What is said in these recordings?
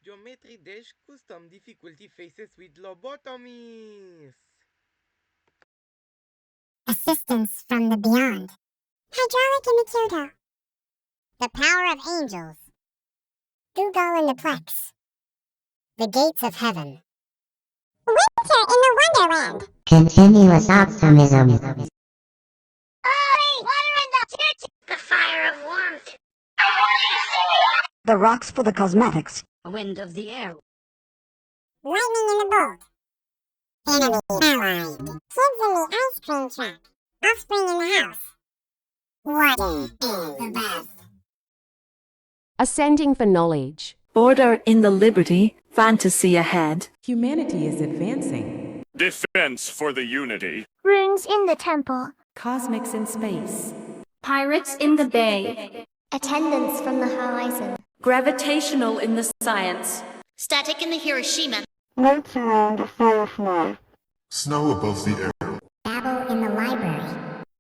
Geometry Dash Custom Difficulty Faces with Lobotomies. Assistance from the beyond. Hydraulic in the Kyoto. The power of angels. Google in the Plex. The gates of heaven. Winter in the Wonderland. Continuous optimism. The fire of warmth. The rocks for the cosmetics. Wind of the air. Lightning in the bolt. Enemy allied. Kids in the ice cream truck. Offspring in the house. Water in the bath. Ascending for knowledge. Order in the liberty, fantasy ahead. Humanity is advancing. Defense for the unity. Runes in the temple. Cosmics in space. Pirates in the bay. Attendance from the horizon. Gravitational in the science. Static in the Hiroshima. Notes around the firefly. Snow above the air. Babble in the library.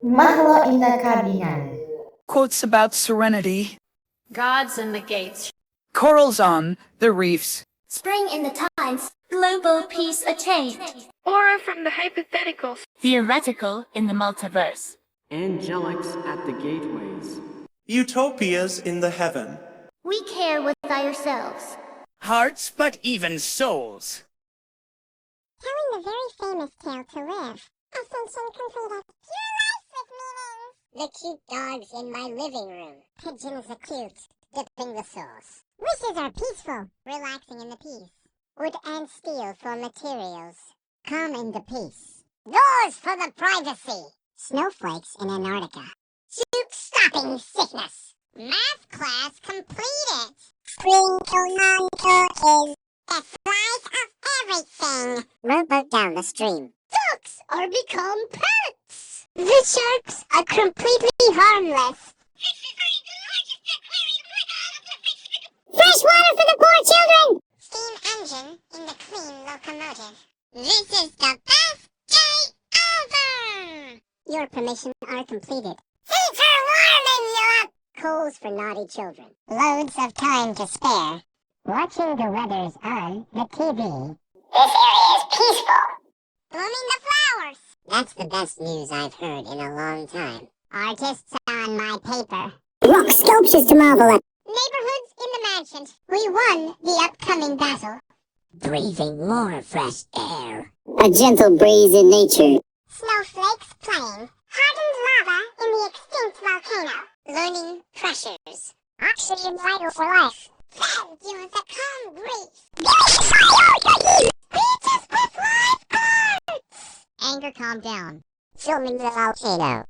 Mahlo in the cardinal. Quotes about serenity. Gods in the gates. Corals on the reefs. Spring in the tides. Global peace attained. Aura from the hypotheticals. Theoretical in the multiverse. Angelics at the gateways. Utopias in the heaven. We care with ourselves. Hearts, but even souls. Telling the very famous tale to live. Ascension completed. Pure life with meaning. The cute dogs in my living room. Pigeons are cute, dipping the sauce. Wishes are peaceful, relaxing in the peace. Wood and steel for materials. Calm in the peace. Doors for the privacy. Snowflakes in Antarctica. Soup stopping sickness. Math class completed. Sprinkle on turkeys. The flies of everything. Rowboat down the stream. Ducks are become pets. The sharks are completely harmless. Fresh water for the poor children. Steam engine in the clean locomotive. This is the best day ever. Your permission are completed. Heater warming you up. Coals for naughty children. Loads of time to spare. Watching the weathers on the TV. This area is peaceful. Blooming the flowers. That's the best news I've heard in a long time. Artists on my paper. Rock sculptures to marvel at. Neighborhoods in the mansions. We won the upcoming battle. Breathing more fresh air. A gentle breeze in nature. Snowflakes playing. Hardened lava in the extinct volcano. Learning pressures. Oxygen vital for life. Fed you with a calm breeze. Beaches with lifeguards. Anger calm down. Filming the volcano.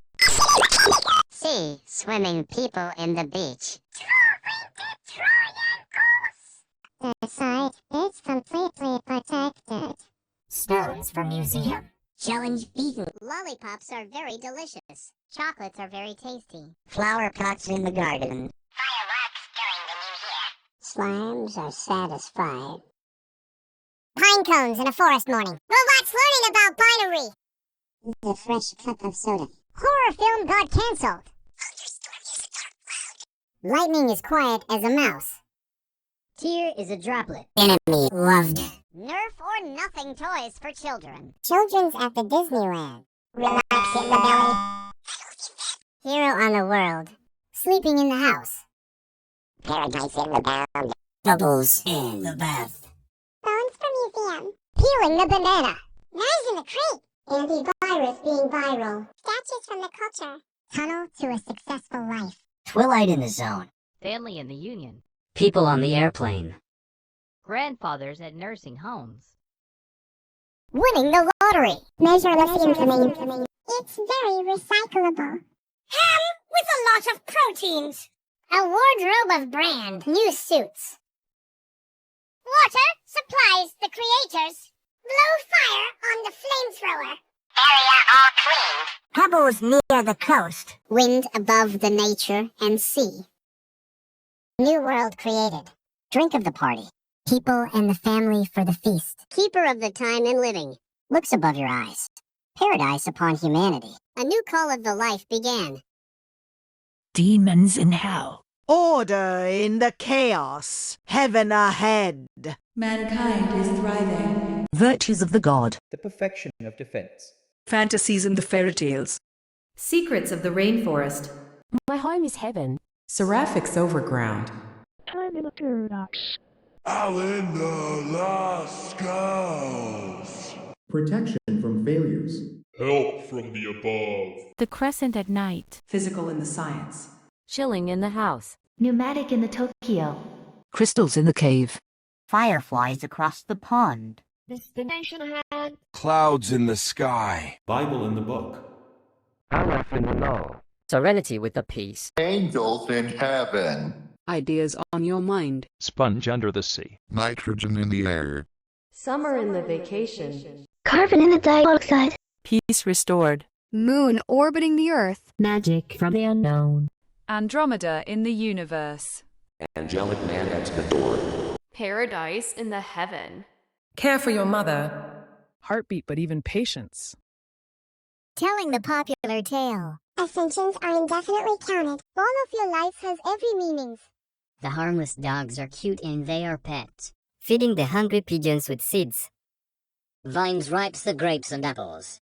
Sea swimming people in the beach. The site is completely protected. Stones from museum. Challenge beaten. Lollipops are very delicious. Chocolates are very tasty. Flower pots in the garden. Fireworks during the new year. Slimes are satisfied. Pine cones in a forest morning. Robots learning about binary. The fresh cup of soda. Horror film got cancelled. Lightning is quiet as a mouse. Tear is a droplet. Enemy loved. Nerf or nothing toys for children. Children's at the Disneyland. Relax in the belly. Hero on the world. Sleeping in the house. Paradise in the bound. Bubbles in the bath. Bones for museum. Peeling the banana. Knives in the crate. Antivirus being viral. Statues from the culture. Tunnel to a successful life. Twilight in the zone. Family in the union. People on the airplane. Grandfathers at nursing homes. Winning the lottery. Measureless incoming. It's very recyclable. Ham with a lot of proteins. A wardrobe of brand new suits. Water supplies the creators. Blow fire on the flamethrower. Area all clean. Pebbles near the coast. Wind above the nature and sea. New world created. Drink of the party. People and the family for the feast. Keeper of the time and living. Looks above your eyes. Paradise upon humanity. A new call of the life began. Demons in hell. Order in the chaos. Heaven ahead. Mankind is thriving. Virtues of the god. The perfection of defense. Fantasies in the fairy tales. Secrets of the rainforest. My home is heaven. Seraphics overground. Time in a paradox. Alan the Last Skulls. Protection from failures. Help from the above. The crescent at night. Physical in the science. Chilling in the house. Pneumatic in the Tokyo. Crystals in the cave. Fireflies across the pond. Destination ahead. Clouds in the sky. Bible in the book. Aleph in the know. Serenity with a peace. Angels in heaven. Ideas on your mind. Sponge under the sea. Nitrogen in the air. Summer in the vacation. Carbon in the dioxide. Peace restored. Moon orbiting the Earth. Magic from the unknown. Andromeda in the universe. Angelic man at the door. Paradise in the heaven. Care for your mother. Heartbeat, but even patience. Telling the popular tale. Ascensions are indefinitely counted. All of your life has every meaning. The harmless dogs are cute and they are pets. Feeding the hungry pigeons with seeds. Vines ripes the grapes and apples.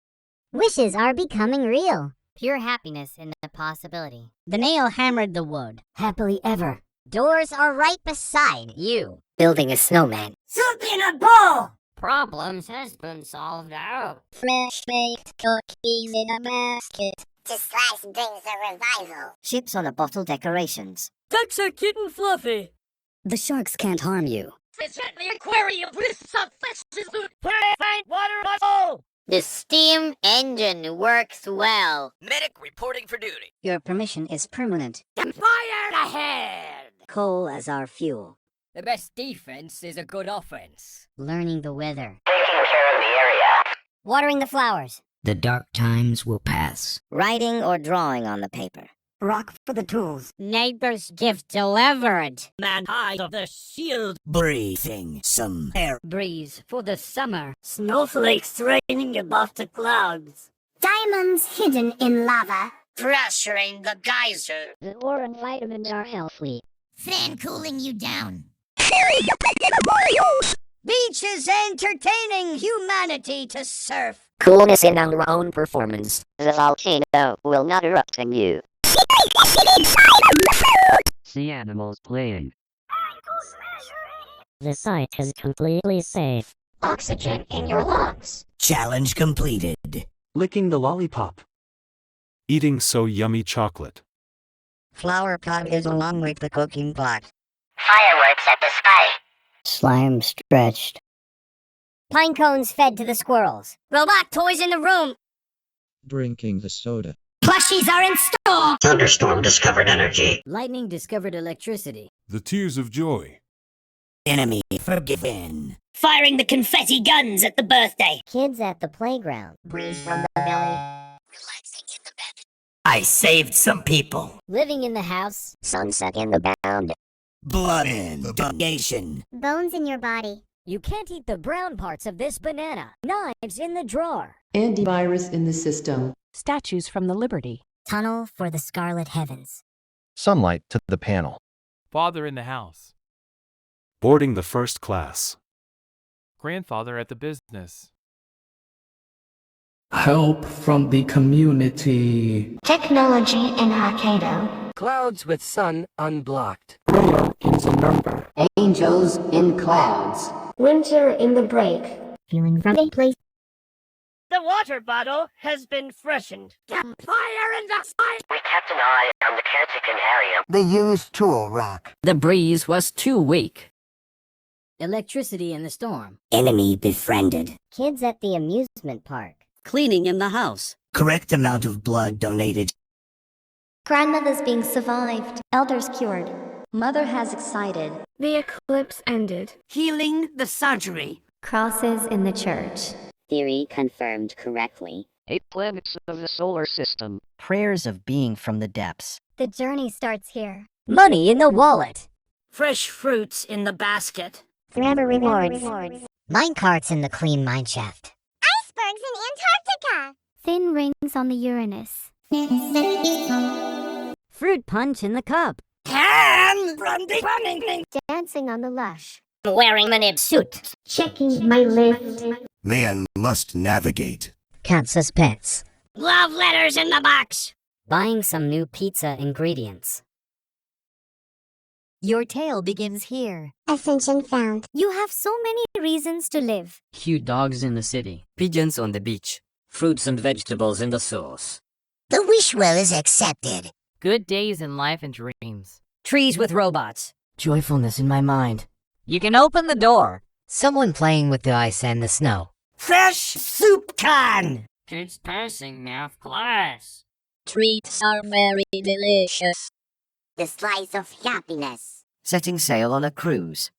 Wishes are becoming real. Pure happiness in the possibility. The nail hammered the wood. Happily ever. Doors are right beside you. Building a snowman. Soup in a bowl. Problems has been solved out. Fresh baked cookies in a basket. To slice brings a revival. Ships on a bottle decorations. That's a kitten Fluffy. The sharks can't harm you. Fish at the aquarium with some fishes to find water bottle. The steam engine works well. Medic reporting for duty. Your permission is permanent. Fire ahead. Coal as our fuel. The best defense is a good offense. Learning the weather. Taking care of the area. Watering the flowers. The dark times will pass. Writing or drawing on the paper. Rock for the tools. Neighbor's gift delivered. Man high of the shield. Breathing some air. Breeze for the summer. Snowflakes raining above the clouds. Diamonds hidden in lava. Pressuring the geyser. The ore and vitamins are healthy. Fan cooling you down. Beach is entertaining humanity to surf. Coolness in our own performance. The volcano will not erupt in you. See animals playing. The site is completely safe. Oxygen in your lungs. Challenge completed. Licking the lollipop. Eating so yummy chocolate. Flower pot is along with the cooking pot. Fireworks at the sky. Slime stretched. Pine cones fed to the squirrels. Robot toys in the room. Drinking the soda. Plushies are installed. Thunderstorm discovered energy. Lightning discovered electricity. The tears of joy. Enemy forgiven. Firing the confetti guns at the birthday. Kids at the playground. Breeze from the belly. Relaxing in the bed. I saved some people. Living in the house. Sunset in the bound. Blood in the donation. Bones in your body. You can't eat the brown parts of this banana. Knives in the drawer. Antivirus in the system. Statues from the Liberty. Tunnel for the scarlet heavens. Sunlight to the panel. Father in the house. Boarding the first class. Grandfather at the business. Help from the community. Technology in Hokkaido. Clouds with sun unblocked. Prayer is a number. Angels in clouds. Winter in the break. Feeling from a place. The water bottle has been freshened. Fire in the sky. We kept an eye on the caretaking area. The used tool rack. The breeze was too weak. Electricity in the storm. Enemy befriended. Kids at the amusement park. Cleaning in the house. Correct amount of blood donated. Grandmother's being survived. Elders cured. Mother has excited. The eclipse ended. Healing the surgery. Crosses in the church. Theory confirmed correctly. 8 planets of the solar system. Prayers of being from the depths. The journey starts here. Money in the wallet. Fresh fruits in the basket. Forever rewards. Minecarts in the clean mineshaft. Icebergs in Antarctica. Thin rings on the Uranus. Fruit punch in the cup. Can from the planning. Dancing on the lush. Wearing my nib suit. Checking my list. Man must navigate. Cats as pets. Love letters in the box. Buying some new pizza ingredients. Your tale begins here. Ascension found. You have so many reasons to live. Cute dogs in the city. Pigeons on the beach. Fruits and vegetables in the sauce. The wish well is accepted. Good days in life and dreams. Trees with robots. Joyfulness in my mind. You can open the door. Someone playing with the ice and the snow. Fresh soup can. Kids passing math class. Treats are very delicious. The slice of happiness. Setting sail on a cruise.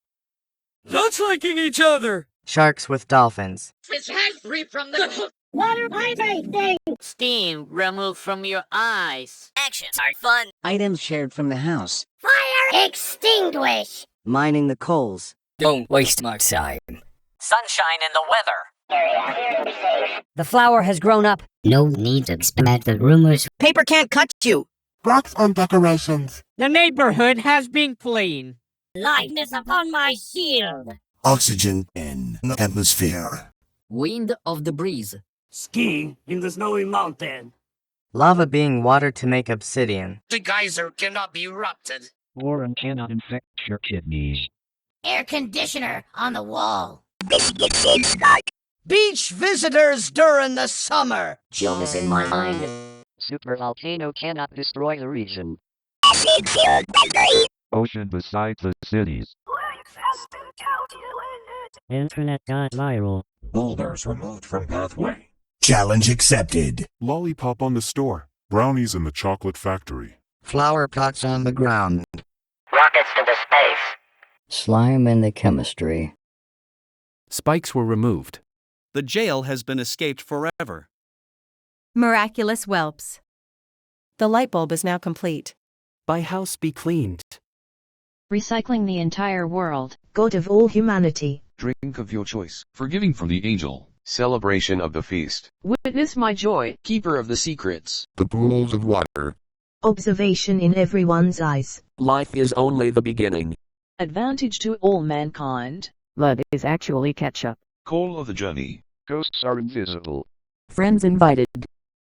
Not liking each other. Sharks with dolphins. Fish head free from the water hydrating. Steam removed from your eyes. Actions are fun. Items shared from the house. Fire extinguish. Mining the coals. Don't waste my time. Sunshine in the weather. The flower has grown up. No need to expand the rumors. Paper can't cut you. Rocks and decorations. The neighborhood has been clean. Lightness upon my shield. Oxygen in the atmosphere. Wind of the breeze. Skiing in the snowy mountain. Lava being water to make obsidian. The geyser cannot be erupted. Boron cannot infect your kidneys. Air conditioner on the wall. Beach visitors during the summer. Jonas in my mind. Supervolcano cannot destroy the region. Ocean beside the cities. Internet got viral. Boulders removed from pathway. Challenge accepted. Lollipop on the store. Brownies in the chocolate factory. Flower pots on the ground. Rockets into space. Slime in the chemistry. Spikes were removed. The jail has been escaped forever. Miraculous whelps. The light bulb is now complete. By house be cleaned. Recycling the entire world. God of all humanity. Drink of your choice. Forgiving from the angel. Celebration of the feast. Witness my joy. Keeper of the secrets. The pools of water. Observation in everyone's eyes. Life is only the beginning. Advantage to all mankind. Blood is actually ketchup. Call of the journey. Ghosts are invisible. Friends invited.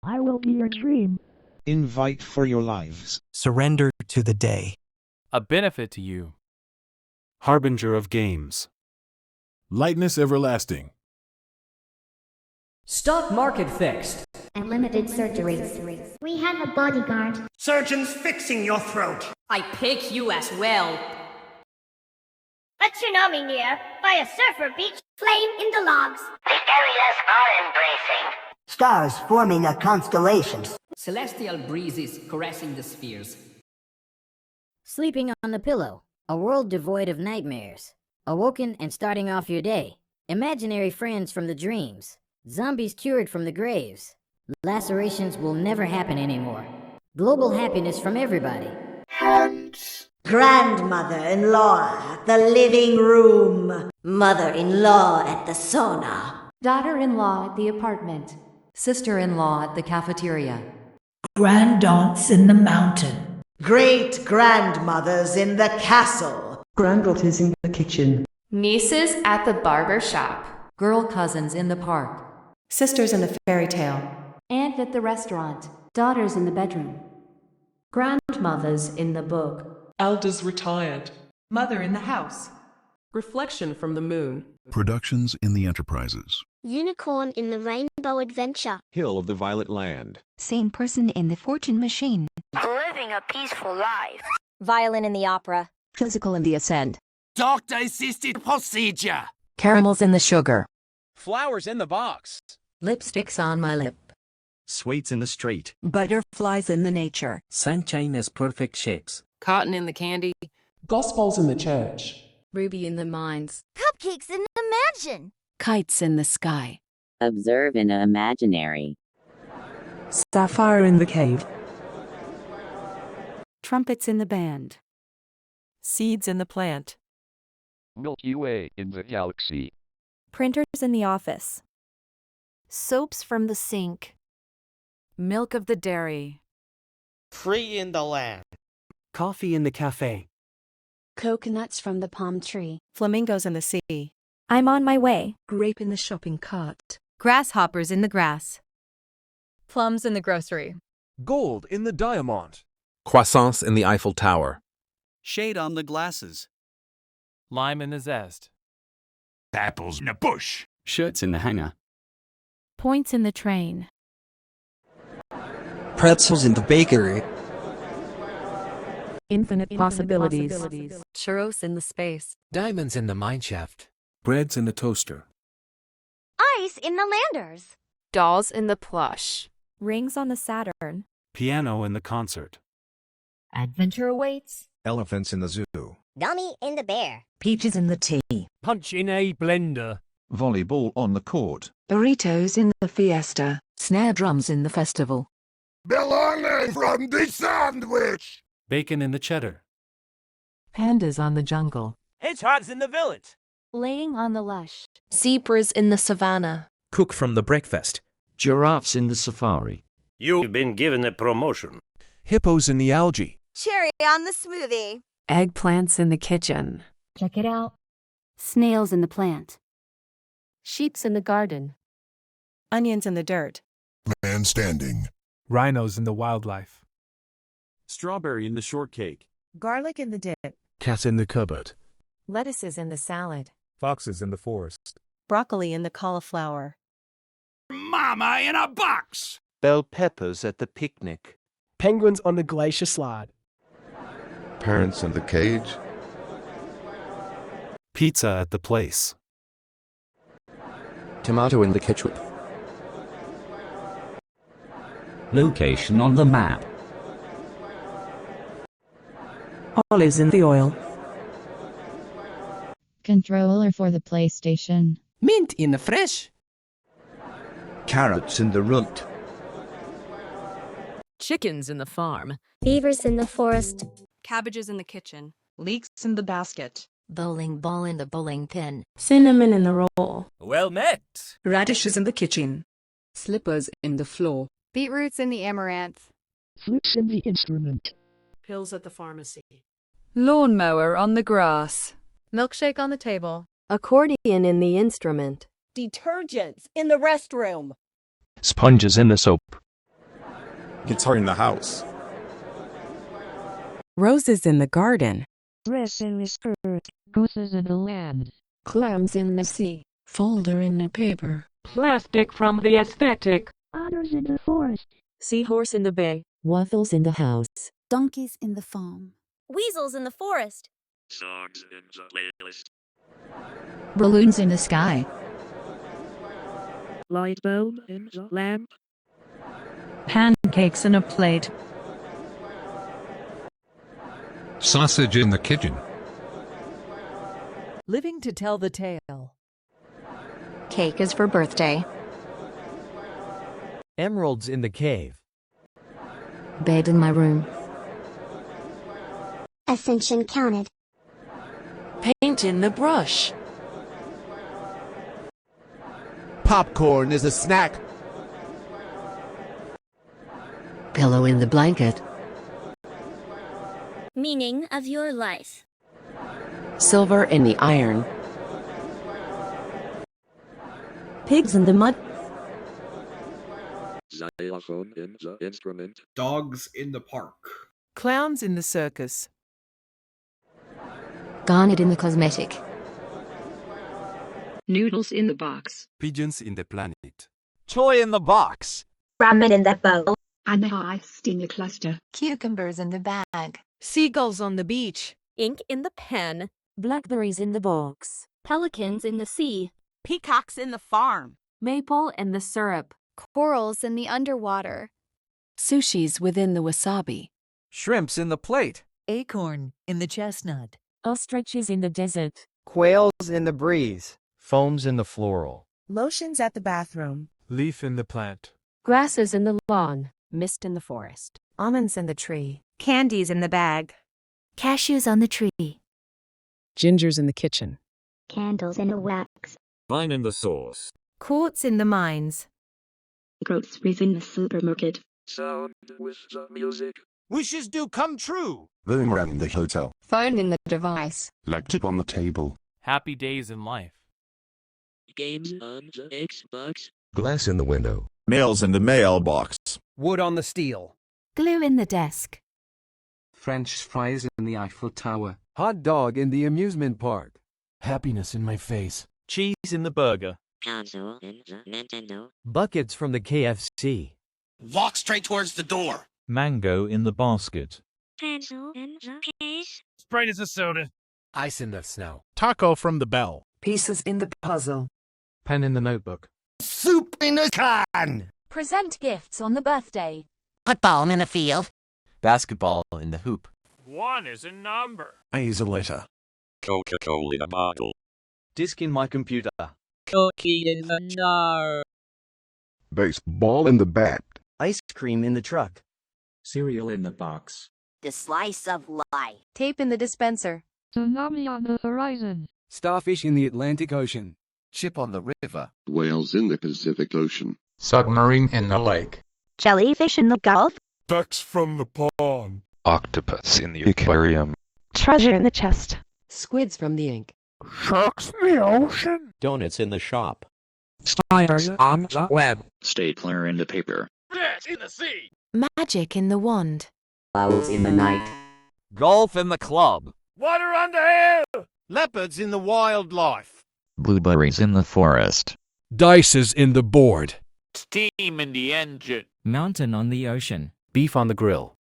I will be your dream. Invite for your lives. Surrender to the day. A benefit to you. Harbinger of games. Lightness everlasting. Stock market fixed. Unlimited surgeries. We have a bodyguard. Surgeons fixing your throat. I pick you as well. A tsunami near, by a surfer beach, flame in the logs. The areas are embracing. Stars forming a constellation. Celestial breezes caressing the spheres. Sleeping on the pillow. A world devoid of nightmares. Awoken and starting off your day. Imaginary friends from the dreams. Zombies cured from the graves. Lacerations will never happen anymore. Global happiness from everybody. Grandmother-in-law at the living room. Mother-in-law at the sauna. Daughter-in-law at the apartment. Sister-in-law at the cafeteria. Grandaunts in the mountain. Great-grandmothers in the castle. Granddaughters in the kitchen. Nieces at the barber shop. Girl cousins in the park. Sisters in a fairy tale. Aunt at the restaurant. Daughters in the bedroom. Grandmothers in the book. Elders retired. Mother in the house. Reflection from the moon. Productions in the enterprises. Unicorn in the rainbow adventure. Hill of the Violet Land. Same person in the fortune machine. Living a peaceful life. Violin in the opera. Physical in the ascent. Doctor-assisted procedure. Caramels in the sugar. Flowers in the box. Lipsticks on my lip. Sweets in the street. Butterflies in the nature. Sunshine as perfect shapes. Cotton in the candy. Gospels in the church. Ruby in the mines. Cupcakes in the mansion. Kites in the sky. Observe in a imaginary. Sapphire in the cave. Trumpets in the band. Seeds in the plant. Milky Way in the galaxy. Printers in the office. Soaps from the sink. Milk of the dairy. Free in the land. Coffee in the cafe. Coconuts from the palm tree. Flamingos in the sea. I'm on my way. Grape in the shopping cart. Grasshoppers in the grass. Plums in the grocery. Gold in the diamond. Croissants in the Eiffel Tower. Shade on the glasses. Lime in the zest. Apples in the bush. Shirts in the hanger. Points in the train. Pretzels in the bakery. Infinite possibilities. Churros in the space. Diamonds in the mineshaft. Breads in the toaster. Ice in the landers. Dolls in the plush. Rings on the Saturn. Piano in the concert. Adventure awaits. Elephants in the zoo. Dummy in the bear. Peaches in the tea. Punch in a blender. Volleyball on the court. Burritos in the fiesta. Snare drums in the festival. Belonging from the sandwich. Bacon in the cheddar. Pandas on the jungle. Hedgehogs in the village. Laying on the lush. Zebras in the savannah. Cook from the breakfast. Giraffes in the safari. You've been given a promotion. Hippos in the algae. Cherry on the smoothie. Eggplants in the kitchen. Check it out. Snails in the plant. Sheeps in the garden. Onions in the dirt. Man standing. Rhinos in the wildlife. Strawberry in the shortcake. Garlic in the dip. Cat in the cupboard. Lettuces in the salad. Foxes in the forest. Broccoli in the cauliflower. Mama in a box. Bell peppers at the picnic. Penguins on the glacier slide. Parents in the cage. Pizza at the place. Tomato in the ketchup. Location on the map. Olives in the oil. Controller for the PlayStation. Mint in the fresh. Carrots in the root. Chickens in the farm. Beavers in the forest. Cabbages in the kitchen. Leeks in the basket. Bowling ball in the bowling pin. Cinnamon in the roll. Well met. Radishes in the kitchen. Slippers in the floor. Beetroots in the amaranth. Flutes in the instrument. Pills at the pharmacy. Lawnmower on the grass. Milkshake on the table. Accordion in the instrument. Detergents in the restroom. Sponges in the soap. Guitar in the house. Roses in the garden. Dress in the skirt. Gooses in the land. Clams in the sea. Folder in the paper. Plastic from the aesthetic. Otters in the forest. Seahorse in the bay. Waffles in the house. Donkeys in the farm. Weasels in the forest. Songs in the playlist. Balloons in the sky. Light bulb in the lamp. Pancakes in a plate. Sausage in the kitchen. Living to tell the tale. Cake is for birthday. Emeralds in the cave. Bed in my room. Ascension counted. Paint in the brush. Popcorn is a snack. Pillow in the blanket. Meaning of your life. Silver in the iron. Pigs in the mud. Xylophone in the instrument. Dogs in the park. Clowns in the circus. Garnet in the cosmetic. Noodles in the box. Pigeons in the planet. Toy in the box. Ramen in the bowl. Anahist in the cluster. Cucumbers in the bag. Seagulls on the beach. Ink in the pen. Blackberries in the box. Pelicans in the sea. Peacocks in the farm. Maple in the syrup. Corals in the underwater. Sushis within the wasabi. Shrimps in the plate. Acorn in the chestnut. Ostriches in the desert. Quails in the breeze. Foams in the floral. Lotions at the bathroom. Leaf in the plant. Grasses in the lawn. Mist in the forest. Almonds in the tree. Candies in the bag. Cashews on the tree. Gingers in the kitchen. Candles in the wax. Vine in the sauce. Quartz in the mines. Groceries in the supermarket. Sound with the music. Wishes do come true. Boomerang in the hotel. Phone in the device. Laptop on the table. Happy days in life. Games on the Xbox. Glass in the window. Mails in the mailbox. Wood on the steel. Glue in the desk. French fries in the Eiffel Tower. Hot dog in the amusement park. Happiness in my face. Cheese in the burger. Console in the Nintendo. Buckets from the KFC. Walk straight towards the door. Mango in the basket. Pencil in the case. Sprite is a soda. Ice in the snow. Taco from the bell. Pieces in the puzzle. Pen in the notebook. Soup in a can. Present gifts on the birthday. Football in a field. Basketball in the hoop. 1 is a number. I use a letter. Coca-Cola in a bottle. Disk in my computer. Cookie in the jar. Baseball in the bat. Ice cream in the truck. Cereal in the box. The slice of life. Tape in the dispenser. Tsunami on the horizon. Starfish in the Atlantic Ocean. Chip on the river. Whales in the Pacific Ocean. Submarine in the lake. Jellyfish in the Gulf. Ducks from the pond. Octopus in the aquarium. Treasure in the chest. Squids from the ink. Sharks in the ocean. Donuts in the shop. Spiders on the web. Stapler in the paper. Fish in the sea. Magic in the wand. Owls in the night. Golf in the club. Water on the hill. Leopards in the wildlife. Blueberries in the forest. Dices in the board. Steam in the engine. Mountain on the ocean. Beef on the grill.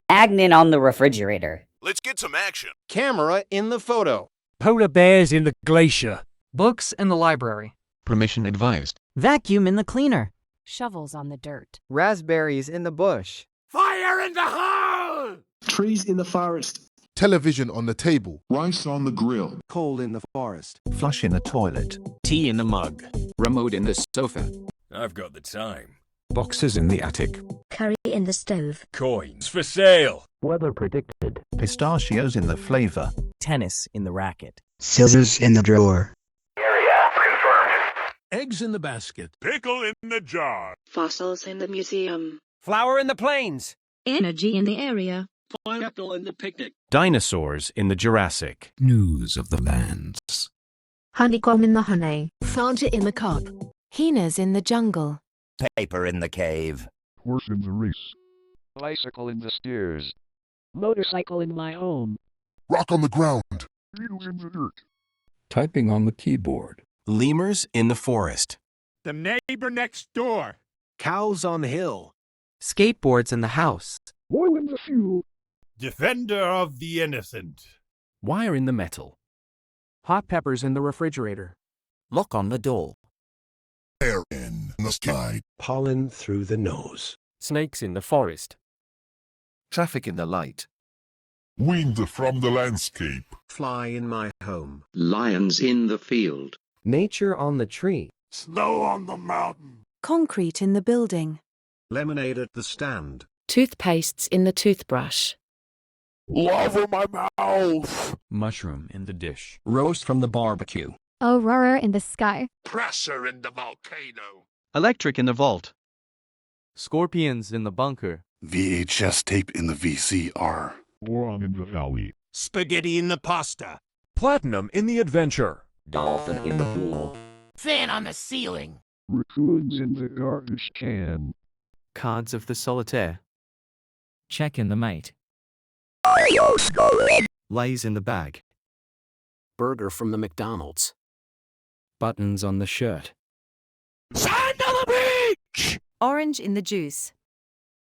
Magnet on the refrigerator. Let's get some action. Camera in the photo. Polar bears in the glacier. Books in the library. Permission advised. Vacuum in the cleaner. Shovels on the dirt. Raspberries in the bush. Fire in the hole. Trees in the forest. Television on the table. Rice on the grill. Coal in the forest. Flush in the toilet. Tea in the mug. Remote in the sofa. I've got the time. Boxes in the attic. Curry in the stove. Coins for sale. Weather predicted. Pistachios in the flavor. Tennis in the racket. Scissors in the drawer. Area confirmed. Eggs in the basket. Pickle in the jar. Fossils in the museum. Flower in the plains. Energy in the area. Pineapple in the picnic. Dinosaurs in the Jurassic. News of the lands. Honeycomb in the honey. Fanta in the cup. Hyenas in the jungle. Paper in the cave. Horse in the race. Bicycle in the stairs. Motorcycle in my home. Rock on the ground. Needles in the dirt. Typing on the keyboard. Lemurs in the forest. The neighbor next door. Cows on the hill. Skateboards in the house. Oil in the fuel. Defender of the innocent. Wire in the metal. Hot peppers in the refrigerator. Lock on the door. Air in the sky. Pollen through the nose. Snakes in the forest. Traffic in the light. Wind from the landscape. Fly in my home. Lions in the field. Nature on the tree. Snow on the mountain. Concrete in the building. Lemonade at the stand. Toothpastes in the toothbrush. Lava my mouth. Mushroom in the dish. Roast from the barbecue. Aurora in the sky. Pressure in the volcano. Electric in the vault. Scorpions in the bunker. VHS tape in the VCR. Wrong in the valley. Spaghetti in the pasta. Platinum in the adventure. Dolphin in the pool. Fan on the ceiling. Raccoons in the garbage can. Cards of the solitaire. Check in the mate. Lays in the bag. Burger from the McDonald's. Buttons on the shirt. Sand on the beach. Orange in the juice.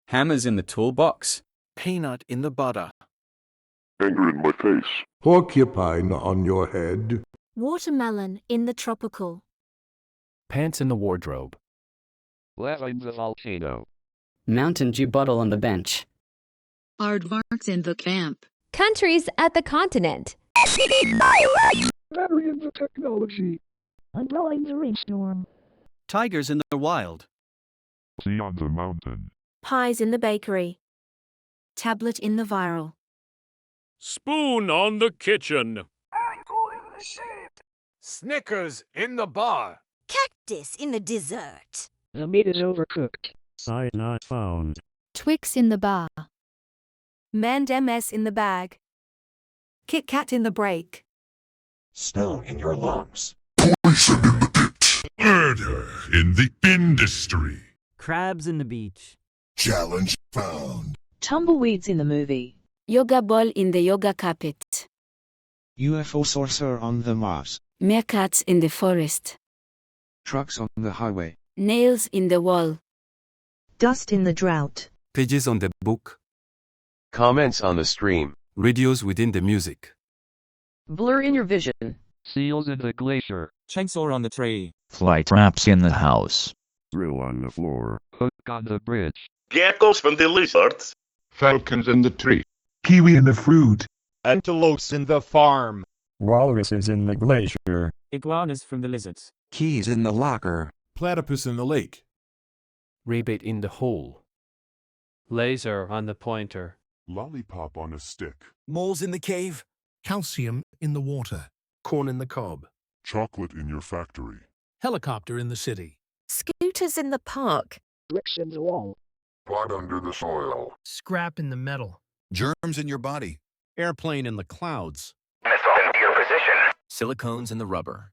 Hammers in the toolbox. Peanut in the butter. Anger in my face. Porcupine on your head. Watermelon in the tropical. Pants in the wardrobe. Lava in the volcano. Mountain Dew bottle on the bench. Aardvarks in the camp. Countries at the continent. Battery in the technology. Umbrella in the rainstorm. Tigers in the wild. Sea on the mountain. Pies in the bakery. Tablet in the viral. Spoon on the kitchen. Snickers in the bar. Cactus in the dessert. The meat is overcooked. Sign not found. Twix in the bar. Mand MS in the bag. Kit Kat in the break. Snow in your lungs. Poison in the pit. Murder in the industry. Crabs in the beach. Challenge found. Tumbleweeds in the movie. Yoga ball in the yoga carpet. UFO saucer on the Mars. Meerkats in the forest. Trucks on the highway. Nails in the wall. Dust in the drought. Pages on the book. Comments on the stream. Radios within the music. Blur in your vision. Seals in the glacier. Chainsaw on the tree. Fly traps in the house. Drill on the floor. Hook on the bridge. Geckos from the lizards. Falcons in the tree. Kiwi in the fruit. Antelopes in the farm. Walruses in the glacier. Iguanas from the lizards. Keys in the locker. Platypus in the lake. Rabbit in the hole. Laser on the pointer. Lollipop on a stick. Moles in the cave. Calcium in the water. Corn in the cob. Chocolate in your factory. Helicopter in the city. Scooters in the park. Bricks in the wall. Blood under the soil. Scrap in the metal. Germs in your body. Airplane in the clouds. Missile into your position. Silicones in the rubber.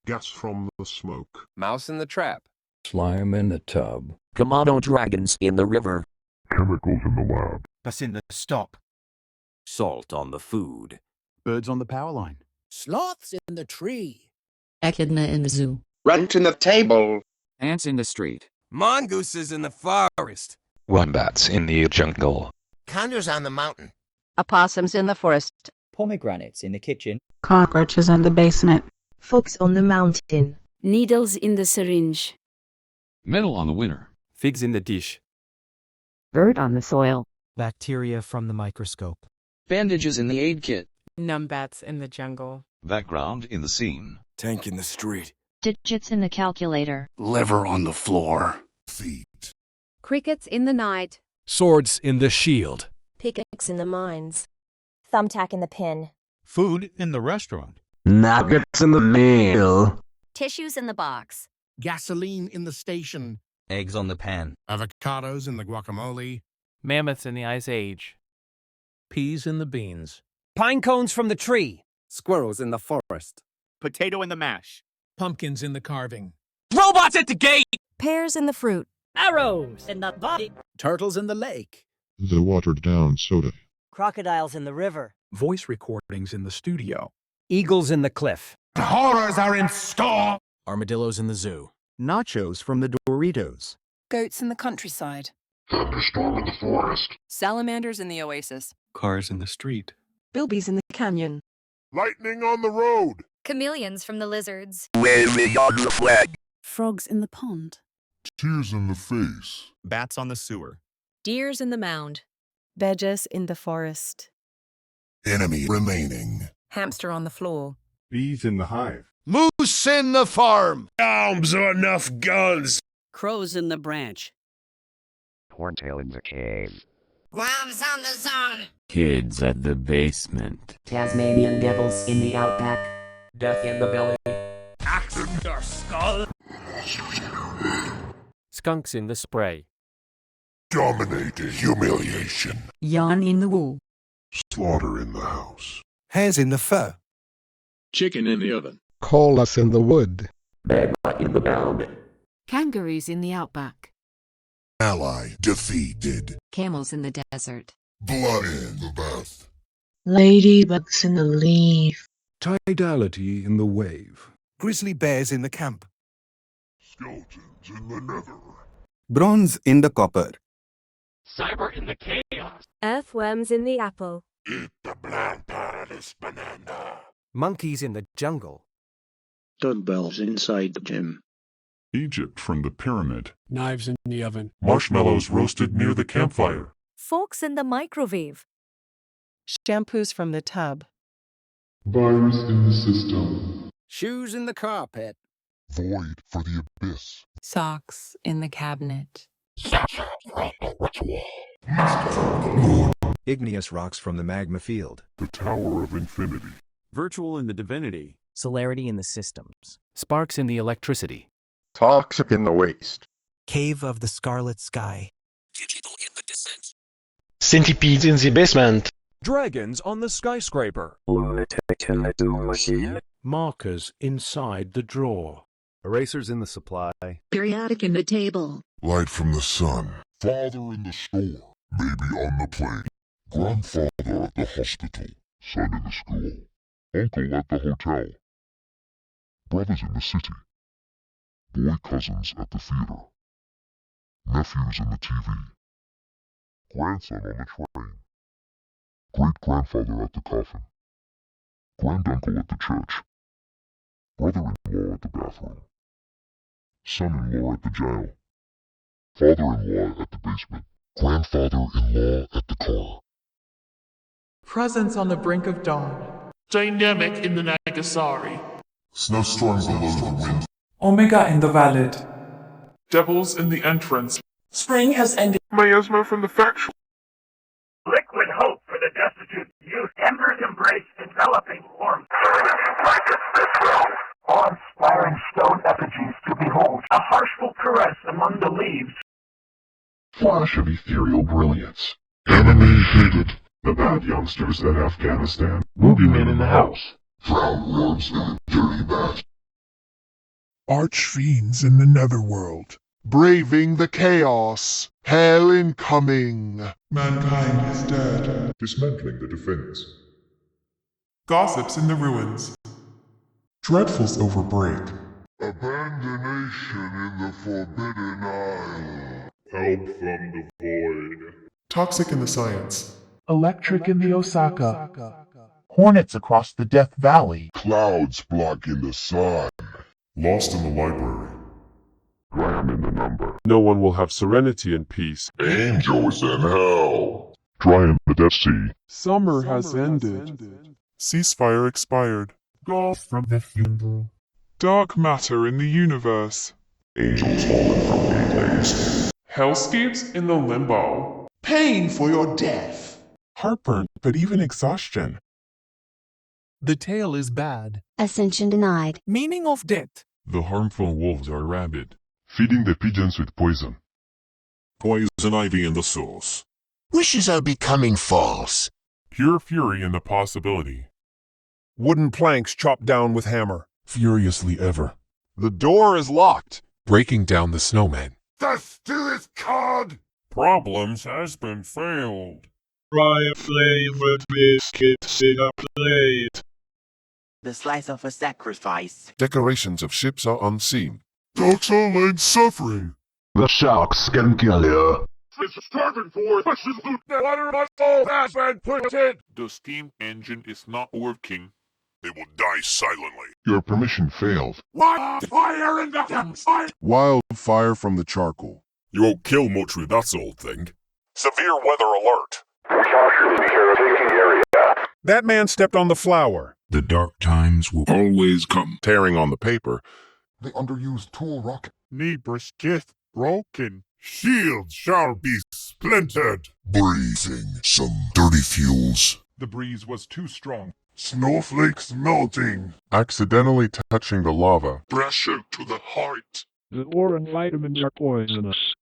Gas from the smoke. Mouse in the trap. Slime in the tub. Komodo dragons in the river. Chemicals in the lab. Bus in the stop. Salt on the food. Birds on the power line. Sloths in the tree. Echidna in the zoo. Run in the table. Ants in the street. Mongooses in the forest. Wombats in the jungle. Condors on the mountain. Opossums in the forest. Pomegranates in the kitchen. Cockroaches in the basement. Fox on the mountain. Needles in the syringe. Metal on the winter. Figs in the dish. Bird on the soil. Bacteria from the microscope. Bandages in the aid kit. Numbats in the jungle. Background in the scene. Tank in the street. Digits in the calculator. Liver on the floor. Feet. Crickets in the night. Swords in the shield. Pickaxe in the mines. Thumbtack in the pin. Food in the restaurant. Nuggets in the meal. Tissues in the box. Gasoline in the station. Eggs on the pan. Avocados in the guacamole. Mammoths in the Ice Age. Peas in the beans. Pine cones from the tree. Squirrels in the forest. Potato in the mash. Pumpkins in the carving. Robots at the gate. Pears in the fruit. Arrows in the body. Turtles in the lake. The watered down soda. Crocodiles in the river. Voice recordings in the studio. Eagles in the cliff. The horrors are in store. Armadillos in the zoo. Nachos from the Doritos. Goats in the countryside. Thunderstorm in the forest. Salamanders in the oasis. Cars in the street. Bilbies in the canyon. Lightning on the road. Chameleons from the lizards. Waving on the flag. Frogs in the pond. Tears in the face. Bats on the sewer. Deers in the mound. Badgers in the forest. Enemy remaining. Hamster on the floor. Bees in the hive. Moose in the farm. Arms are enough guns. Crows in the branch. Horntail in the cave. Worms on the zone. Kids at the basement. Tasmanian devils in the outback. Death in the belly. Axe in your skull. Skunks in the spray. Dominating humiliation. Yarn in the wool. Slaughter in the house. Hares in the fur. Chicken in the oven. Call us in the wood. Magma in the mound. Kangaroos in the outback. Ally defeated. Camels in the desert. Blood in the bath. Ladybugs in the leaf. Tidality in the wave. Grizzly bears in the camp. Skeletons in the nether. Bronze in the copper. Cyber in the chaos. Earthworms in the apple. Eat the bland paradise banana. Monkeys in the jungle. Dumbbells inside the gym. Egypt from the pyramid. Knives in the oven. Marshmallows roasted near the campfire. Forks in the microwave. Shampoos from the tub. Virus in the system. Shoes in the carpet. Void for the abyss. Socks in the cabinet. Igneous rocks from the magma field. The Tower of Infinity. Virtual in the divinity. Celerity in the systems. Sparks in the electricity. Toxic in the waste. Cave of the scarlet sky. Digital in the descent. Centipedes in the basement. Dragons on the skyscraper. Markers inside the drawer. Erasers in the supply. Periodic in the table. Light from the sun. Father in the store. Baby on the plane. Grandfather at the hospital. Son in the school. Uncle at the hotel. Brothers in the city. Boy cousins at the theater. Nephews in the TV. Grandson on the train. Great-grandfather at the coffin. Granduncle at the church. Brother-in-law at the bathroom. Son-in-law at the jail. Father-in-law at the basement. Grandfather-in-law at the car. Presence on the brink of dawn. Dynamic in the Nagasari. Snowstorm below the wind. Omega in the valid. Devils in the entrance. Spring has ended. Miasma from the factual. Liquid hope for the destitute youth. Embers embrace enveloping warmth. Awe-inspiring stone effigies to behold. A harshful caress among the leaves. Flash of ethereal brilliance. Enemy hated. The bad youngsters in Afghanistan. Boogeyman in the house. Drowned worms and dirty bats. Archfiends in the netherworld. Braving the chaos. Hell incoming. Mankind is dead. Dismantling the defense. Gossips in the ruins. Dreadfuls overbreak. Abandonation in the Forbidden Isle. Help from the void. Toxic in the science. Electric in the Osaka. Hornets across the Death Valley. Clouds blocking the sun. Lost in the library. Gram in the number. No one will have serenity and peace. Angels in hell. Dry in the Dead Sea. Summer has ended. Ceasefire expired. Golf from the funeral. Dark matter in the universe. Angels fallen from gateways. Hellscapes in the limbo. Pain for your death. Heartburn, but even exhaustion. The tale is bad. Ascension denied. Meaning of death. The harmful wolves are rabid, feeding the pigeons with poison. Poison ivy in the sauce. Wishes are becoming false. Pure fury in the possibility. Wooden planks chopped down with hammer. Furiously ever. The door is locked. Breaking down the snowman. The stillest cod! Problems has been failed. Fry a flavored biscuits in a plate. The slice of a sacrifice. Decorations of ships are unseen. Dogs are laid suffering. The sharks can kill you. It's starving for pushes the water muscle has been put in. The steam engine is not working. They will die silently. Your permission failed. Wildfire in the campsite! Wildfire from the charcoal. You won't kill much with that old thing. Severe weather alert. Caution be taking area. That man stepped on the flower. The dark times will always come. Tearing on the paper. The underused tool rocket. Nebrasketh broken. Shields shall be splintered. Breathing some dirty fuels. The breeze was too strong. Snowflakes melting. Accidentally touching the lava. Pressure to the heart. The orange vitamins are poisonous.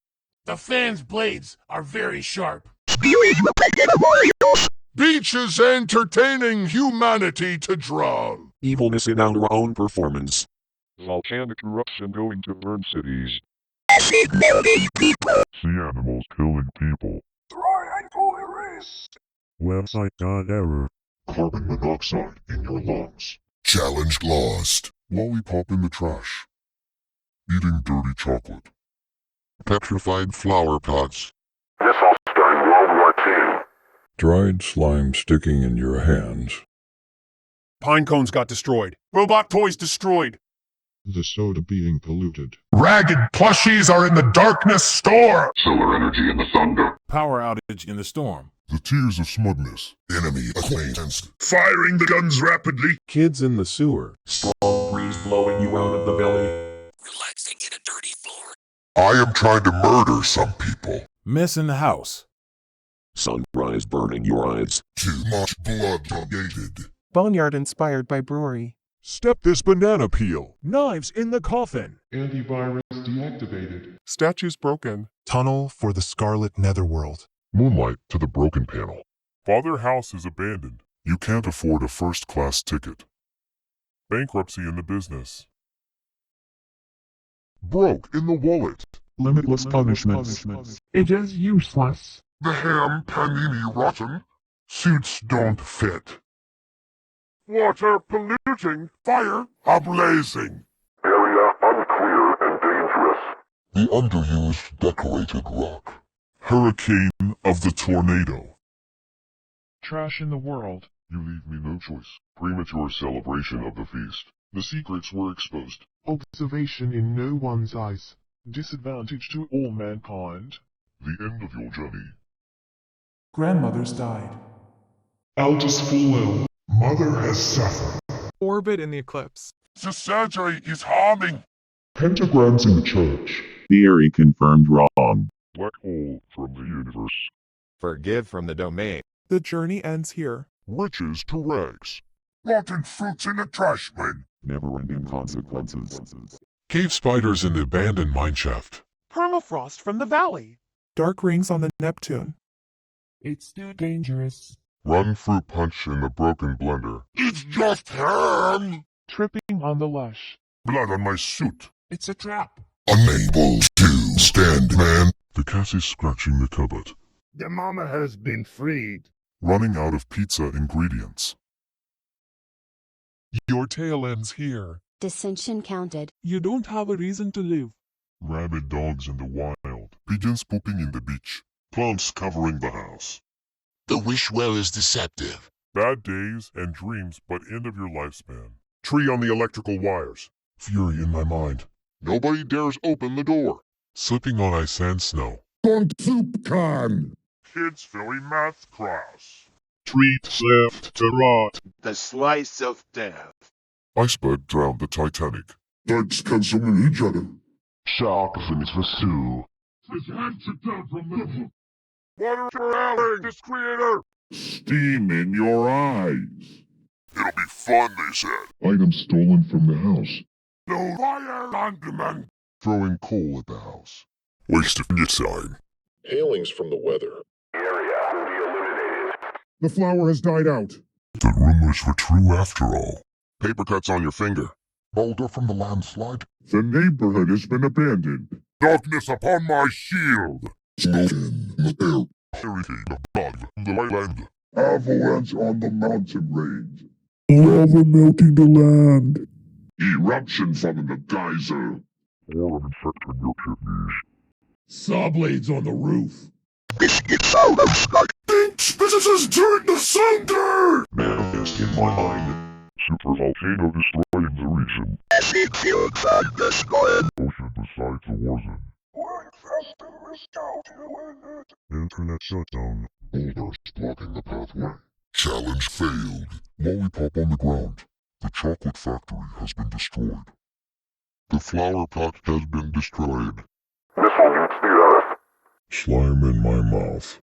The fan's blades are very sharp. Beaches entertaining humanity to drown. Evilness in our own performance. Volcanic eruption going to burn cities. Sea animals killing people. Triangle erase. Website got error. Carbon monoxide in your lungs. Challenge lost. Lollipop in the trash. Eating dirty chocolate. Petrified flower pots. This all starting World War II. Dried slime sticking in your hands. Pine cones got destroyed. Robot toys destroyed. The soda being polluted. Ragged plushies are in the darkness store. Solar energy in the thunder. Power outage in the storm. The tears of smugness. Enemy acquaintance. Firing the guns rapidly. Kids in the sewer. Strong breeze blowing you out of the belly. Relaxing in a dirty floor. I am trying to murder some people. Mess in the house. Sunrise burning your eyes. Too much blood donated. Boneyard inspired by brewery. Step this banana peel. Knives in the coffin. Antivirus deactivated. Statues broken. Tunnel for the Scarlet Netherworld. Moonlight to the broken panel. Father house is abandoned. You can't afford a first-class ticket. Bankruptcy in the business. Broke in the wallet. Limitless punishments. It is useless. The ham panini rotten. Suits don't fit. Water polluting. Fire ablazing. Area unclear and dangerous. The underused decorated rock. Hurricane of the tornado. Trash in the world. You leave me no choice. Premature celebration of the feast. The secrets were exposed. Observation in no one's eyes. Disadvantage to all mankind. The end of your journey. Grandmother's died. Eldest fall ill. Mother has suffered. Orbit in the eclipse. The surgery is harming. Pentagrams in the church. Theory confirmed wrong. Black hole from the universe. Forgive from the domain. The journey ends here. Witches to rags. Rotten fruits in a trash bin. Never-ending consequences. Cave spiders in the abandoned mineshaft. Permafrost from the valley. Dark rings on the Neptune. It's too dangerous. Run fruit punch in the broken blender. It's just ham! Tripping on the lush. Blood on my suit. It's a trap. Unable to stand, man. The Cassie's scratching the cupboard. The mama has been freed. Running out of pizza ingredients. Your tail ends here. Dissension counted. You don't have a reason to live. Rabid dogs in the wild. Pigeons pooping in the beach. Plants covering the house. The wish well is deceptive. Bad days and dreams, but end of your lifespan. Tree on the electrical wires. Fury in my mind. Nobody dares open the door. Slipping on ice and snow. Soup can. Kids filling math class. Treat left to rot. The slice of death. Iceberg drowned the Titanic. Dykes consuming each other. Shark fins pursue. His head took down from the... Water surrounding this creator! Steam in your eyes. It'll be fun, they said. Items stolen from the house. No fire on demand. Throwing coal at the house. Waste of your time. Hailings from the weather. Area will be eliminated. The flower has died out. The rumors were true after all. Paper cuts on your finger. Boulder from the landslide. The neighborhood has been abandoned. Darkness upon my shield. Smoke in the air. Hurricane above the land. Avalanche on the mountain range. Lava melting the land. Eruption from the geyser. Worm infecting your kidneys. Saw blades on the roof. Biscuits out of sky. Thinks businesses turn to cinder. Manifest in my mind. Super volcano destroying the region. Acid fumes on the sky. Ocean besides the war zone. Internet shutdown. Boulders blocking the pathway. Challenge failed. Lollipop on the ground. The chocolate factory has been destroyed. The flower pot has been destroyed. Missile hits the earth. Slime in my mouth.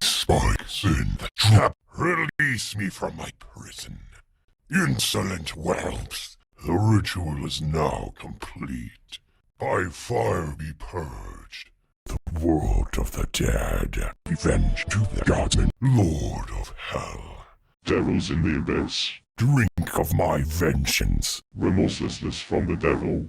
Spikes in the trap. Release me from my prison. Insolent whelps. The ritual is now complete. By fire be purged. The world of the dead. Revenge to the gods and Lord of Hell. Devils in the abyss. Drink of my vengeance. Remorselessness from the devil.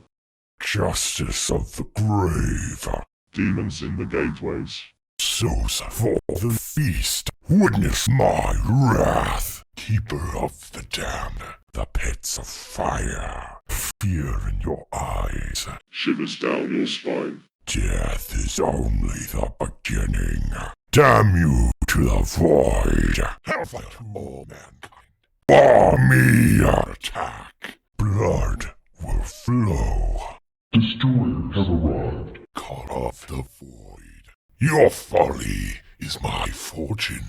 Justice of the grave. Demons in the gateways. Souls for the feast. Witness my wrath. Keeper of the damned. The pits of fire. Fear in your eyes. Shivers down your spine. Death is only the beginning. Damn you to the void. Hellfire to all mankind. Army attack. Blood will flow. Destroyer have arrived. Call off the void. Your folly is my fortune.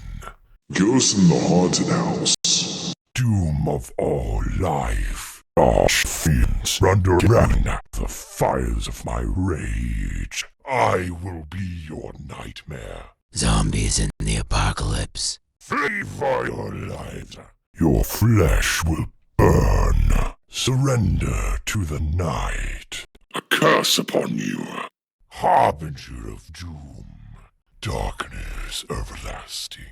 Ghost in the haunted house. Doom of all life. Harsh fiends run around the fires of my rage. I will be your nightmare. Zombies in the apocalypse. Flee for your lives. Your flesh will burn. Surrender to the night. A curse upon you. Harbinger of doom. Darkness everlasting.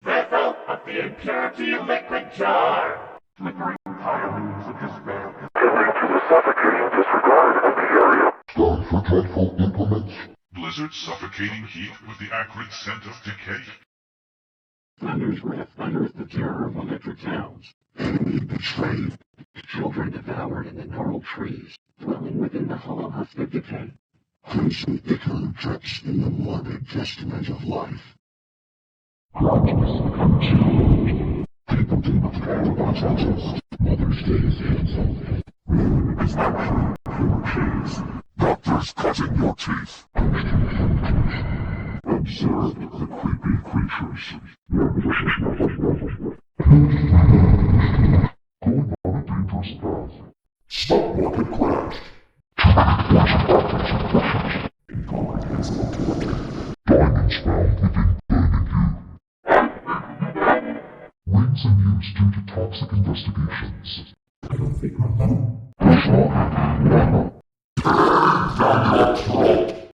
Vessel of the impurity liquid jar. Flickering hirelings of despair. Coming to the suffocating disregard of the area. Time for dreadful implements. Blizzard suffocating heat with the acrid scent of decay. Thunder's wrath utters the terror of electric sounds. Enemy betrayed. Children devoured in the gnarled trees, dwelling within the hollow husk of decay. Crimson ichor drips in the morbid testament of life. People do not care about justice. Mother's Day is canceled. Moon is now your cheese. Doctors cutting your teeth. Observe the creepy creatures. Going on a dangerous path. Stock market crash. Diamonds found within burning you. Rings in use due to toxic investigations. I don't think I'm alone.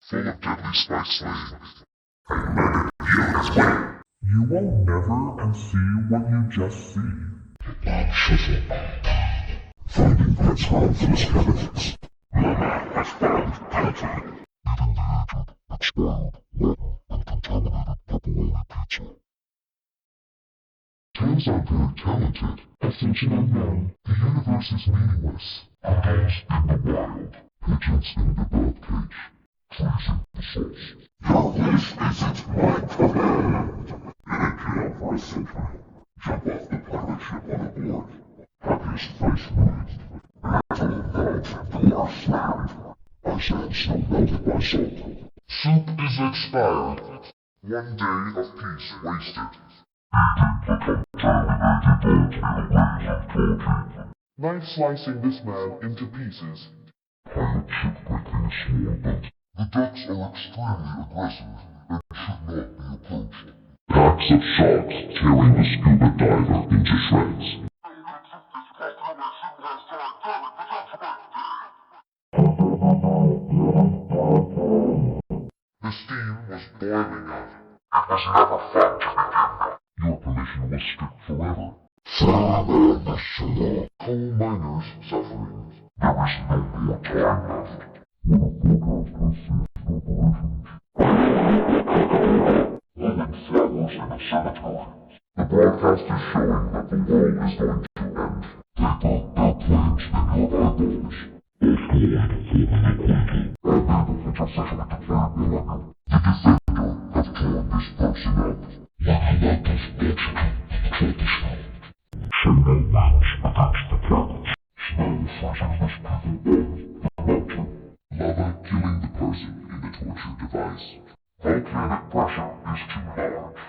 Full of deadly spice slaves. You will never unsee what you just see. Finding God's harmless skeletons. Mama has found Palatine. Expired, rotten, and contaminated pepperoni pizza. Turns out very talented. Ascension unknown. The universe is meaningless. Adults in the wild. Pigeons in the birdcage. Freezing the sauce. Your wish isn't my command. In jail for a century. Jump off the pirate ship on a board. Happiest face raised. Metal melt, dwarf slammed. Ice and snow melted by salt. Soup is expired. 1 day of peace wasted. Knife slicing this man into pieces. Pirate ship breaking a small boat. The decks are extremely aggressive and should not be approached. Packs of sharks tearing the scuba diver into shreds. The steam was boiling out. It was never fun to begin with. Your permission was strict forever. Coal miners suffering. There is no more time left. Holding flowers in a cemetery. The broadcast is showing that the world is going to end. Paper, airplanes, and your eyeballs. Both going formally acquainted. All people intercession declared millennium. The defender have torn this person up. Laculatus Dutchman, traditional. Single match against the planet. Snow fighting this people war. Lava killing the person in the torture device. Volcanic pressure is too large.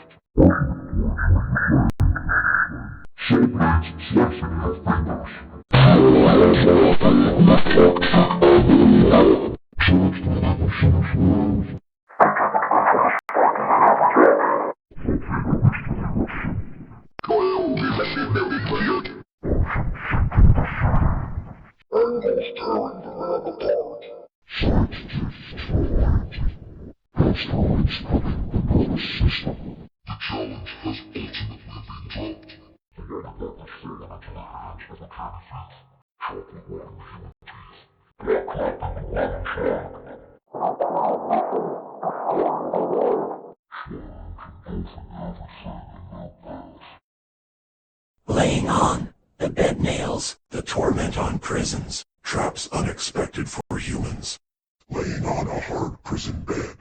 Saw blades slicing your fingers. Almost tearing the lab apart. Science tests tried. Asteroids cutting the nervous system. The challenge has ultimately been dropped. The water bottles fallen into the hands of a tiny thief. Chocolate water human teeth. Black clapping the wild flag. Laying on, the bed nails, the torment on prisons, traps unexpected for humans. Laying on a hard prison bed.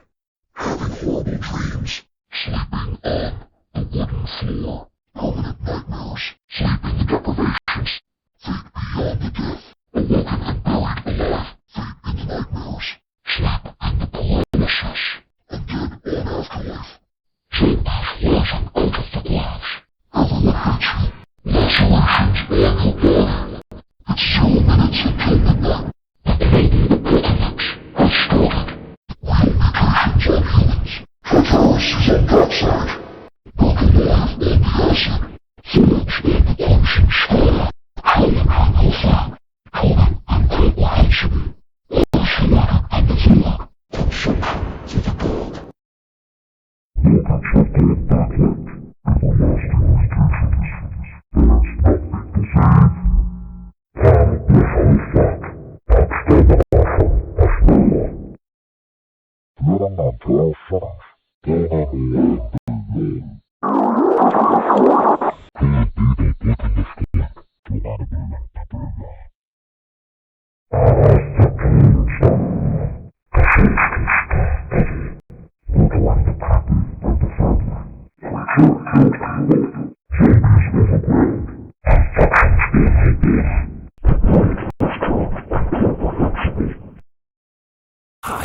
Having horrible dreams. Sleeping on the wooden floor. Permanent nightmares. Sleeping deprivations. Fate beyond the death. Awoken and buried alive. Fate in the nightmares. Sleep in the paralysis. Undead on afterlife. Zombies rising out of the graves. Everyone hates you. Lacerations on your body. It's 0 minutes until midnight. The global apocalypse has started. We only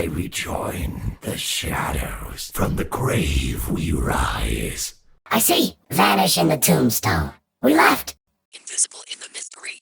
rejoin the shadows. From the grave we rise. I see. Vanish in the tombstone. We left. Invisible in the mystery.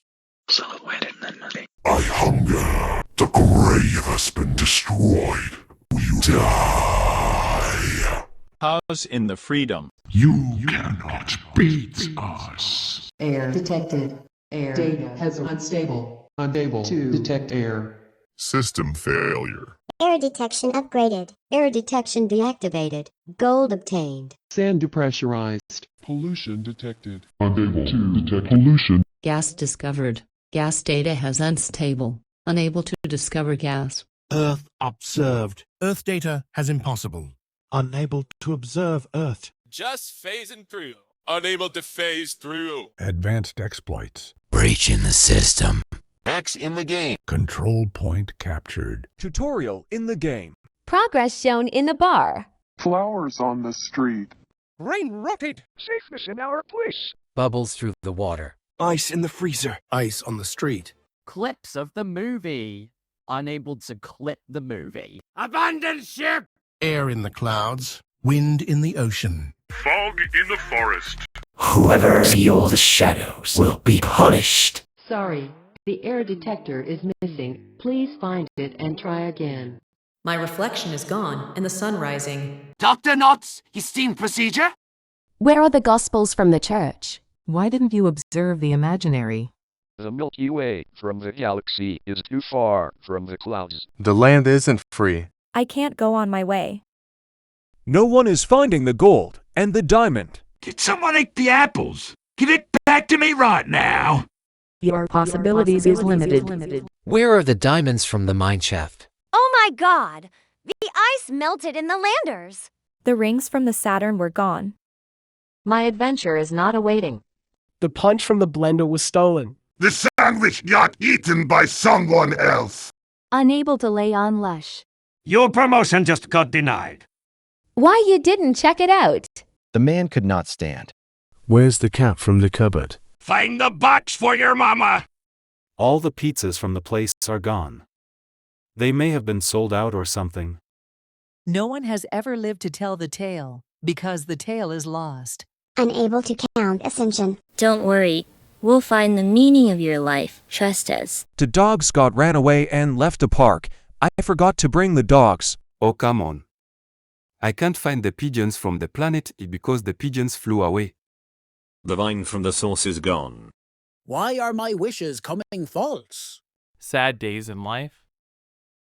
Silhouetted in the nothing. I hunger. The grave has been destroyed. You die. House in the freedom. You cannot beat us. Air detected. Air data has unstable. Unable to detect air. System failure. Air detection upgraded. Air detection deactivated. Gold obtained. Sand depressurized. Pollution detected. Unable to detect pollution. Gas discovered. Gas data has unstable. Unable to discover gas. Earth observed. Earth data has impossible. Unable to observe Earth. Just phasing through. Unable to phase through. Advanced exploits. Breach in the system. Hacks in the game. Control point captured. Tutorial in the game. Progress shown in the bar. Flowers on the street. Rain rotted. Safeness in our place. Bubbles through the water. Ice in the freezer. Ice on the street. Clips of the movie. Unable to clip the movie. Abandoned ship. Air in the clouds. Wind in the ocean. Fog in the forest. Whoever steals the shadows will be punished. Sorry, the air detector is missing. Please find it and try again. My reflection is gone and the sun rising. Dr. Knotts, his steam procedure? Where are the Gospels from the church? Why didn't you observe the imaginary? The Milky Way from the galaxy is too far from the clouds. The land isn't free. I can't go on my way. No one is finding the gold and the diamond. Did someone eat the apples? Give it back to me right now. Your possibilities is limited. Where are the diamonds from the mine shaft? Oh my God! The ice melted in the landers. The rings from the Saturn were gone. My adventure is not awaiting. The punch from the blender was stolen. The sandwich got eaten by someone else. Unable to lay on lush. Your promotion just got denied. Why you didn't check it out? The man could not stand. Where's the cat from the cupboard? Find the box for your mama. All the pizzas from the place are gone. They may have been sold out or something. No one has ever lived to tell the tale, because the tale is lost. Unable to count ascension. Don't worry. We'll find the meaning of your life. Trust us. The dogs ran away and left the park. I forgot to bring the dogs. Oh, come on. I can't find the pigeons from the planet because the pigeons flew away. The vine from the source is gone. Why are my wishes coming false? Sad days in life.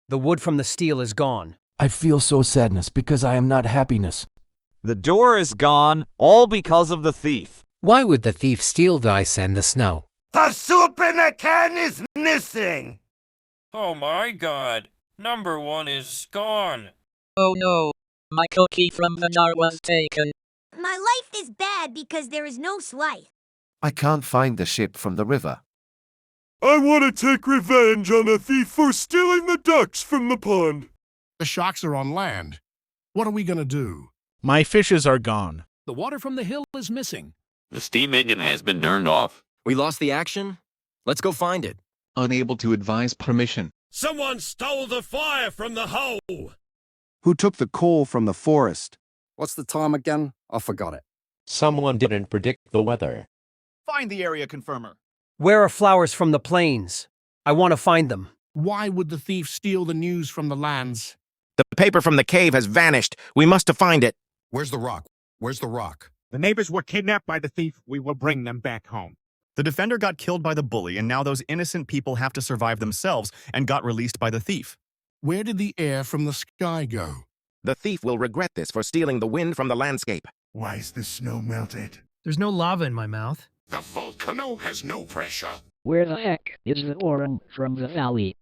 The wood from the steel is gone. I feel so sadness because I am not happiness. The door is gone, all because of the thief. Why would the thief steal the ice and the snow? The soup in the can is missing. Oh my God. Number 1 is gone. Oh no. My cookie from the jar was taken. My life is bad because there is no slice. I can't find the ship from the river. I want to take revenge on a thief for stealing the ducks from the pond. The sharks are on land. What are we gonna do? My fishes are gone. The water from the hill is missing. The steam engine has been turned off. We lost the action? Let's go find it. Unable to advise permission. Someone stole the fire from the hole. Who took the coal from the forest? What's the time again? I forgot it. Someone didn't predict the weather. Find the area confirmer. Where are flowers from the plains? I want to find them. Why would the thief steal the news from the lands? The paper from the cave has vanished. We must find it. Where's the rock? Where's the rock? The neighbors were kidnapped by the thief. We will bring them back home. The defender got killed by the bully, and now those innocent people have to survive themselves and got released by the thief. Where did the air from the sky go? The thief will regret this for stealing the wind from the landscape. Why is the snow melted? There's no lava in my mouth. The volcano has no pressure. Where the heck is the orange from the valley?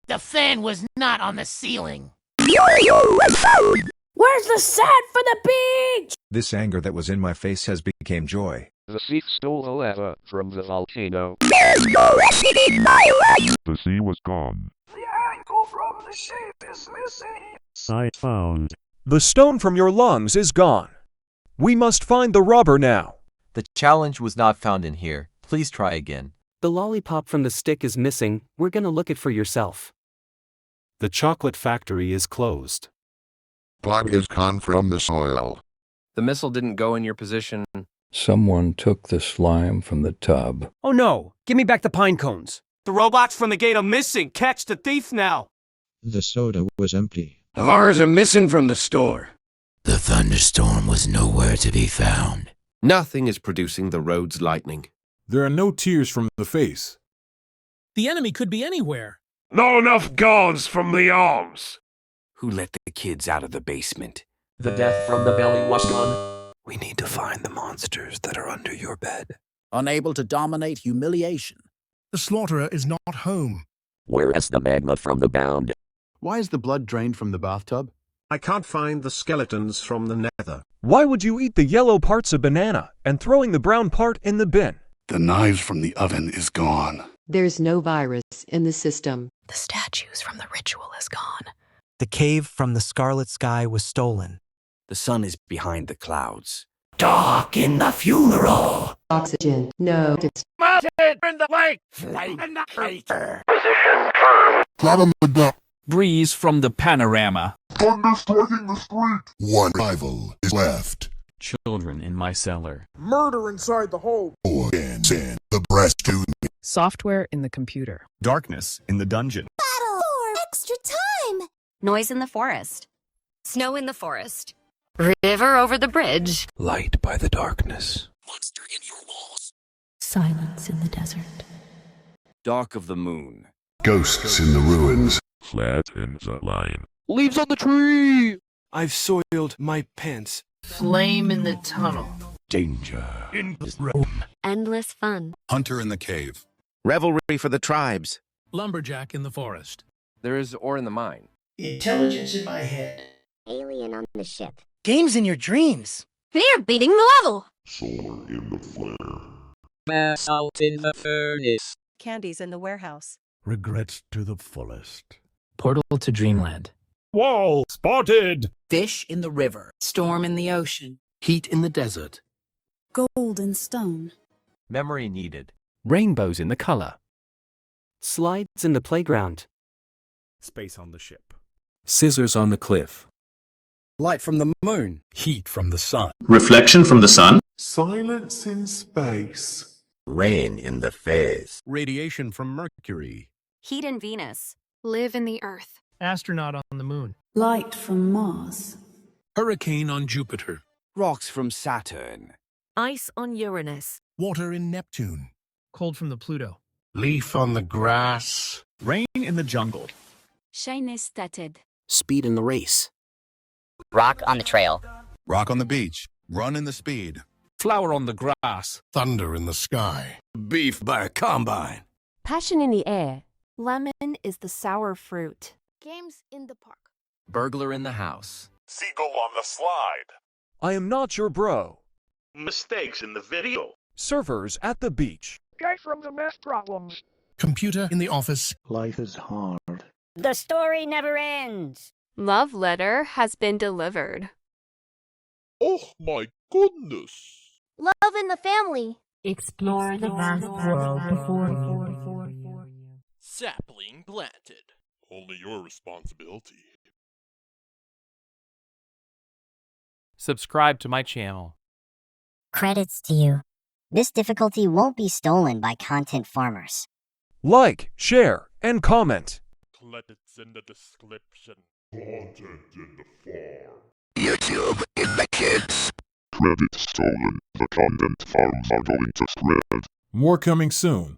The fan was not on the ceiling. Where's the sand for the beach? This anger that was in my face has become joy. The thief stole the lava from the volcano. The sea was gone. The ankle from the ship is missing. Site found. The stone from your lungs is gone. We must find the robber now. The challenge was not found in here. Please try again. The lollipop from the stick is missing. We're gonna look it for yourself. The chocolate factory is closed. Blood is gone from the soil. The missile didn't go in your position. Someone took the slime from the tub. Oh no! Give me back the pine cones! The robots from the gate are missing! Catch the thief now! The soda was empty. The bars are missing from the store. The thunderstorm was nowhere to be found. Nothing is producing the road's lightning. There are no tears from the face. The enemy could be anywhere. Not enough guards from the arms. Who let the kids out of the basement? The death from the belly was gone. We need to find the monsters that are under your bed. Unable to dominate humiliation. The slaughterer is not home. Where is the magma from the bound? Why is the blood drained from the bathtub? I can't find the skeletons from the nether. Why would you eat the yellow parts of banana and throwing the brown part in the bin? The knives from the oven is gone. There's no virus in the system. The statues from the ritual is gone. The cave from the scarlet sky was stolen. The sun is behind the clouds. Dark in the funeral. Oxygen. No. Mounted in the lake. Flame in the crater. Position firm. Flat on the duck. Breeze from the panorama. Thunder striking the street. One rival is left. Children in my cellar. Murder inside the hole. Organs in the breast tube. Software in the computer. Darkness in the dungeon. Battle for extra time. Noise in the forest. Snow in the forest. River over the bridge. Light by the darkness. Monster in your walls. Silence in the desert. Dark of the moon. Ghosts in the ruins. Flat in the line. Leaves on the tree! I've soiled my pants. Flame in the tunnel. Danger in the room. Endless fun. Hunter in the cave. Revelry for the tribes. Lumberjack in the forest. There is ore in the mine. Intelligence in my head. Alien on the ship. Games in your dreams. Fear beating the level. Solar in the flare. Basalt in the furnace. Candies in the warehouse. Regrets to the fullest. Portal to dreamland. Wall spotted. Fish in the river. Storm in the ocean. Heat in the desert. Gold and stone. Memory needed. Rainbows in the color. Slides in the playground. Space on the ship. Scissors on the cliff. Light from the moon. Heat from the sun. Reflection from the sun. Silence in space. Rain in the face. Radiation from Mercury. Heat in Venus. Live in the earth. Astronaut on the moon. Light from Mars. Hurricane on Jupiter. Rocks from Saturn. Ice on Uranus. Water in Neptune. Cold from the Pluto. Leaf on the grass. Rain in the jungle. Shyness started. Speed in the race. Rock on the trail. Rock on the beach. Run in the speed. Flower on the grass. Thunder in the sky. Beef by a combine. Passion in the air. Lemon is the sour fruit. Games in the park. Burglar in the house. Seagull on the slide. I am not your bro. Mistakes in the video. Surfers at the beach. Guy from the math problems. Computer in the office. Life is hard. The story never ends. Love letter has been delivered. Oh my goodness. Love in the family. Explore the vast world before you. Sapling planted. Only your responsibility. Subscribe to my channel. Credits to you. This difficulty won't be stolen by content farmers. Like, share, and comment. Credits in the description. Content in the farm. YouTube in the kids. Credit stolen. The content farms are going to spread. More coming soon.